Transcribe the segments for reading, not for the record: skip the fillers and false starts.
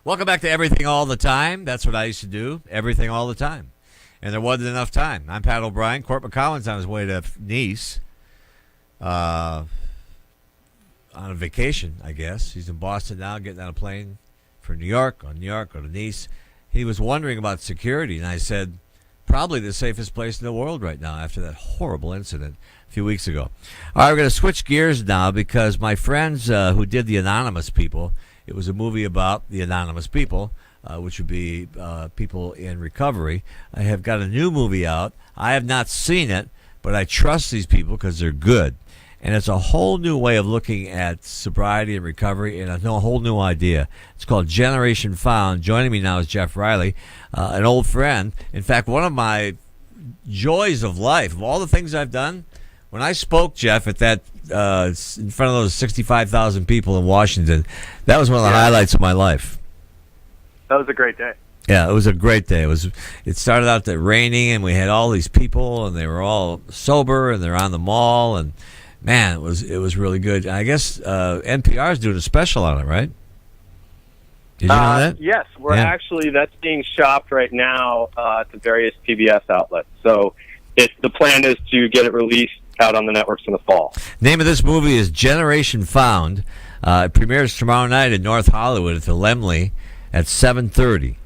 Welcome back to Everything All the Time. That's what I used to do, everything all the time. And there wasn't enough time. I'm Pat O'Brien. Court McCowan's on his way to Nice on a vacation, I guess. He's in Boston now, getting on a plane for New York, or to Nice. He was wondering about security, and I said, probably the safest place in the world right now after that horrible incident a few weeks ago. All right, we're going to switch gears now because my friends who did The Anonymous People, it was a movie about the anonymous people, which would be people in recovery. I have got a new movie out. I have not seen it, but I trust these people because they're good. And it's a whole new way of looking at sobriety and recovery and a whole new idea. It's called Generation Found. Joining me now is Jeff Riley, an old friend. In fact, one of my joys of life, of all the things I've done, when I spoke, Jeff, at that in front of those 65,000 people in Washington, that was one of the highlights of my life. That was a great day. Yeah, it was a great day. It started out raining, and we had all these people, and they were all sober, and they're on the mall, and man, it was really good. I guess NPR is doing a special on it, right? Did you know that? Yes, that's being shopped right now at the various PBS outlets. So the plan is to get it released out on the networks in the fall. Name of this movie is Generation Found. It premieres tomorrow night in North Hollywood at the Laemmle at 7:30.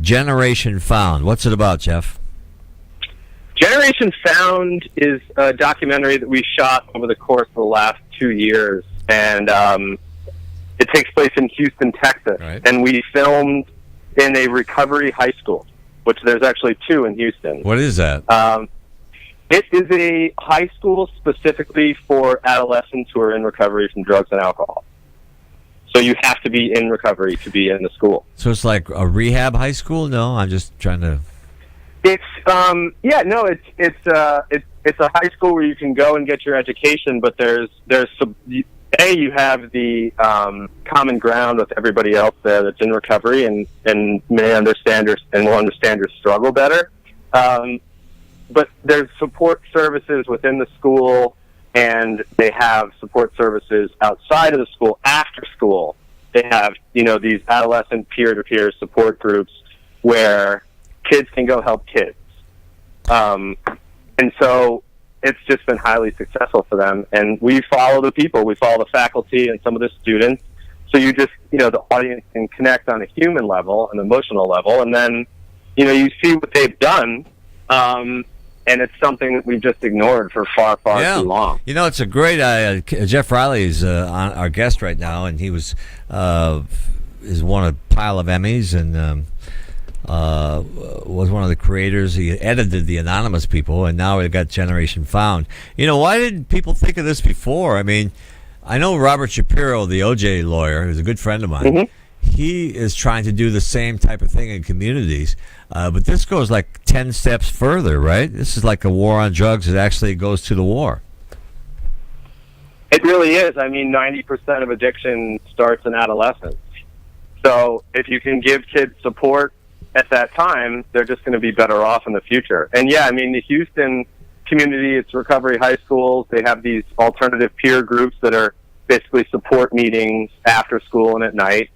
Generation Found. What's it about, Jeff? Generation Found is a documentary that we shot over the course of the last 2 years, and it takes place in Houston, Texas. Right. And we filmed in a recovery high school, which there's actually 2 in Houston. What is that? It is a high school specifically for adolescents who are in recovery from drugs and alcohol. So you have to be in recovery to be in the school. So it's like a rehab high school? No, I'm just trying to... It's it's a high school where you can go and get your education, but you have the common ground with everybody else there that's in recovery and may understand and will understand your struggle better. But there's support services within the school, and they have support services outside of the school after school. They have these adolescent peer-to-peer support groups where kids can go help kids. And so it's just been highly successful for them. And we follow the people. We follow the faculty and some of the students. So you just, the audience can connect on a human level, an emotional level, and then, you see what they've done. And it's something that we've just ignored for far too long. It's a great... Jeff Riley is our guest right now, and he has won a pile of Emmys and... was one of the creators. He edited The Anonymous People, and now we've got Generation Found. Why didn't people think of this before? I mean, I know Robert Shapiro, the OJ lawyer, who's a good friend of mine. Mm-hmm. He is trying to do the same type of thing in communities, but this goes like 10 steps further, right? This is like a war on drugs. It actually goes to the war. It really is. I mean, 90% of addiction starts in adolescence. So if you can give kids support at that time, they're just going to be better off in the future. And the Houston community, it's recovery high schools. They have these alternative peer groups that are basically support meetings after school and at night.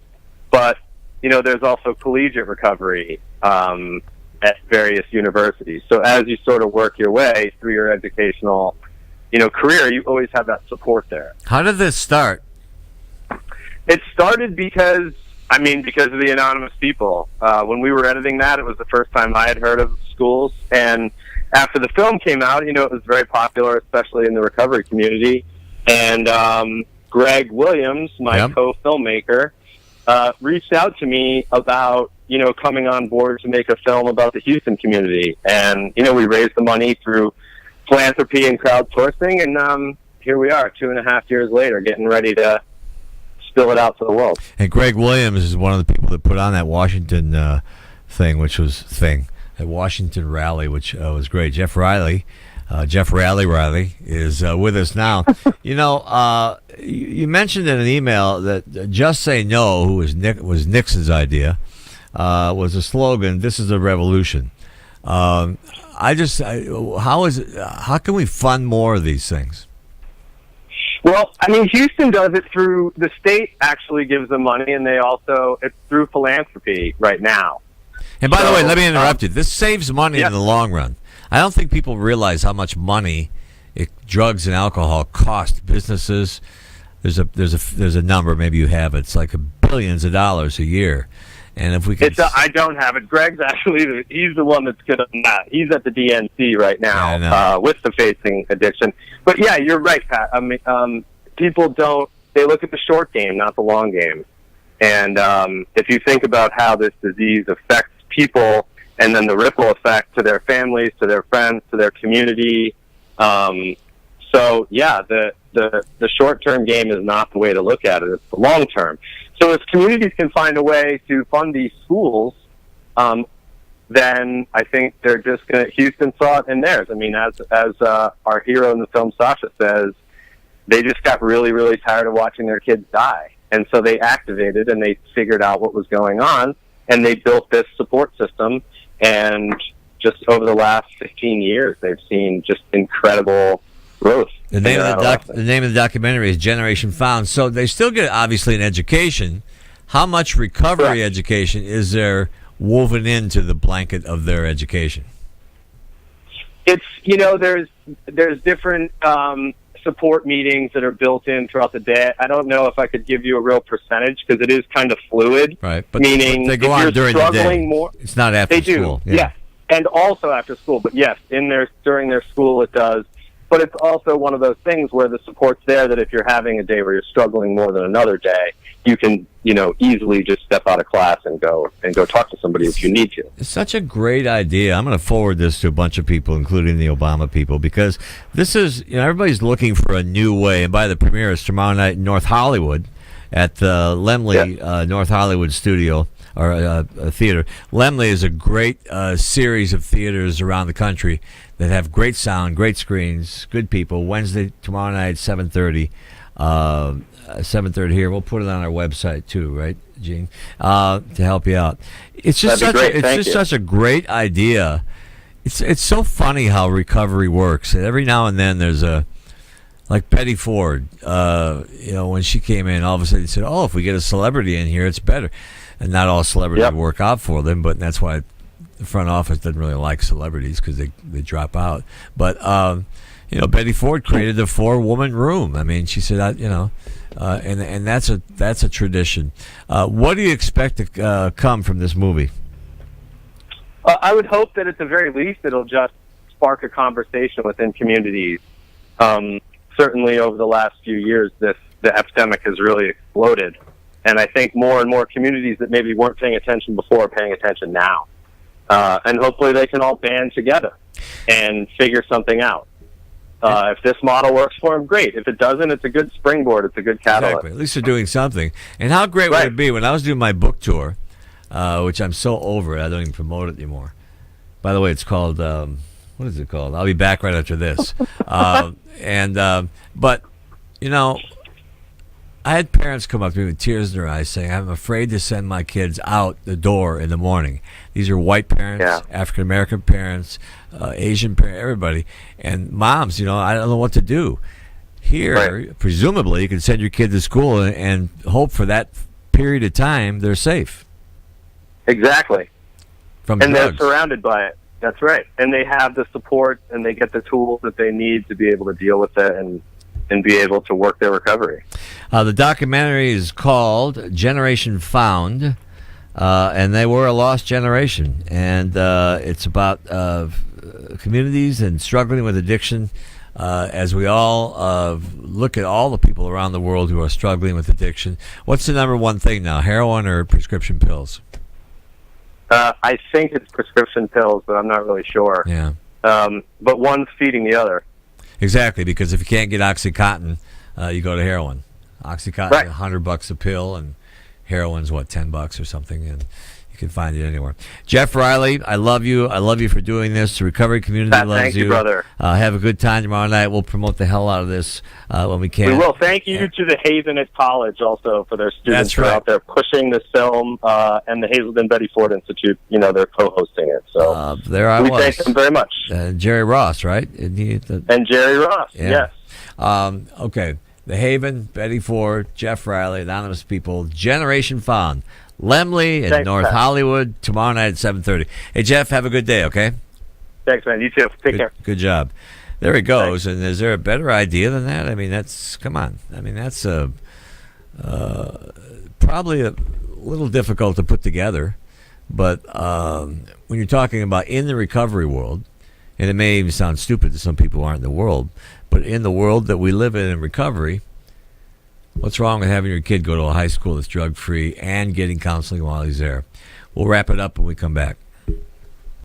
But, there's also collegiate recovery at various universities. So as you sort of work your way through your educational, career, you always have that support there. How did this start? It started because of the Anonymous People. When we were editing that, it was the first time I had heard of schools. And after the film came out, it was very popular, especially in the recovery community. And Greg Williams, my co-filmmaker, reached out to me about, coming on board to make a film about the Houston community. And, we raised the money through philanthropy and crowdsourcing. And here we are, 2.5 years later, getting ready to spill it out to the world. And Greg Williams is one of the people that put on that Washington that Washington rally, which was great. Jeff Riley is with us now. You mentioned in an email that "Just Say No," who was Nixon's idea, was a slogan. This is a revolution. How can we fund more of these things? Well, I mean, Houston does it through the state actually gives them money, and it's through philanthropy right now. And by the way, let me interrupt you. This saves money in the long run. I don't think people realize how much money drugs and alcohol cost businesses. There's a number, maybe you have it. It's like billions of dollars a year. And if we could, I don't have it. Greg's actually he's the one that's good at that. He's at the DNC right now with the Facing Addiction. But yeah, you're right, Pat. I mean, people they look at the short game, not the long game. And if you think about how this disease affects people, and then the ripple effect to their families, to their friends, to their community. So yeah, the short-term game is not the way to look at it. It's the long-term. So if communities can find a way to fund these schools, then I think they're just going to, Houston saw it in theirs. I mean, as our hero in the film, Sasha, says, they just got really, really tired of watching their kids die. And so they activated and they figured out what was going on, and they built this support system. And just over the last 15 years, they've seen just incredible growth. The name of the documentary is Generation Found. So they still get, obviously, an education. How much recovery education is there woven into the blanket of their education? It's, there's different support meetings that are built in throughout the day. I don't know if I could give you a real percentage because it is kind of fluid. Right. But meaning they go on during the day. More, it's not after school. They do, yeah. And also after school. But yes, during their school it does. But it's also one of those things where the support's there that if you're having a day where you're struggling more than another day, you can, easily just step out of class and go talk to somebody if you need to. It's such a great idea. I'm going to forward this to a bunch of people, including the Obama people, because this is, everybody's looking for a new way. And by the premiere, it's tomorrow night in North Hollywood at the Laemmle North Hollywood studio. Or a theater. Laemmle is a great series of theaters around the country that have great sound, great screens, good people. Tomorrow night, 7:30. 7:30 here. We'll put it on our website too, right, Gene? To help you out. It's just such a great idea. It's so funny how recovery works. Every now and then there's like Betty Ford. When she came in, all of a sudden said, "Oh, if we get a celebrity in here, it's better." And not all celebrities work out for them, but that's why the front office doesn't really like celebrities because they drop out. But Betty Ford created the 4-woman room. I mean, she said, and that's a tradition. What do you expect to come from this movie? I would hope that at the very least it'll just spark a conversation within communities. Certainly, over the last few years, the epidemic has really exploded. And I think more and more communities that maybe weren't paying attention before are paying attention now. And hopefully they can all band together and figure something out. If this model works for them, great. If it doesn't, it's a good springboard. It's a good catalyst. Exactly. At least they're doing something. And how great would it be when I was doing my book tour, which I'm so over it, I don't even promote it anymore. By the way, it's called, what is it called? I'll be back right after this. But, I had parents come up to me with tears in their eyes saying, I'm afraid to send my kids out the door in the morning. These are white parents, African-American parents, Asian parents, everybody. And moms, I don't know what to do. Here, presumably, you can send your kid to school and hope for that period of time they're safe. Exactly. From drugs. They're surrounded by it. That's right. And they have the support and they get the tools that they need to be able to deal with it and be able to work their recovery. The documentary is called Generation Found, and they were a lost generation. And it's about communities and struggling with addiction as we all look at all the people around the world who are struggling with addiction. What's the number one thing now, heroin or prescription pills? I think it's prescription pills, but I'm not really sure. Yeah. But one's feeding the other. Exactly, because if you can't get OxyContin, you go to heroin. OxyContin is $100 a pill, and heroin's $10 or something, and you can find it anywhere. Jeff Riley, I love you. I love you for doing this. The recovery community loves thank you, brother. Have a good time tomorrow night. We'll promote the hell out of this when we can. We will. Thank you to the Hazen at College also for their students who are out there pushing this film, and the Hazelden Betty Ford Institute. They're co-hosting it. So we thank them very much. Jerry Ross, right? And Jerry Ross, yes. Okay. The Haven, Betty Ford, Jeff Riley, Anonymous People, Generation Found, Lemley in Thanks, North Pat. Hollywood, tomorrow night at 7:30. Hey, Jeff, have a good day, okay? Thanks, man. You too. Take care. Good job. There he goes. And is there a better idea than that? I mean, come on. I mean, that's probably a little difficult to put together. But when you're talking about in the recovery world, and it may even sound stupid to some people who aren't in the world, but in the world that we live in recovery, what's wrong with having your kid go to a high school that's drug-free and getting counseling while he's there? We'll wrap it up when we come back.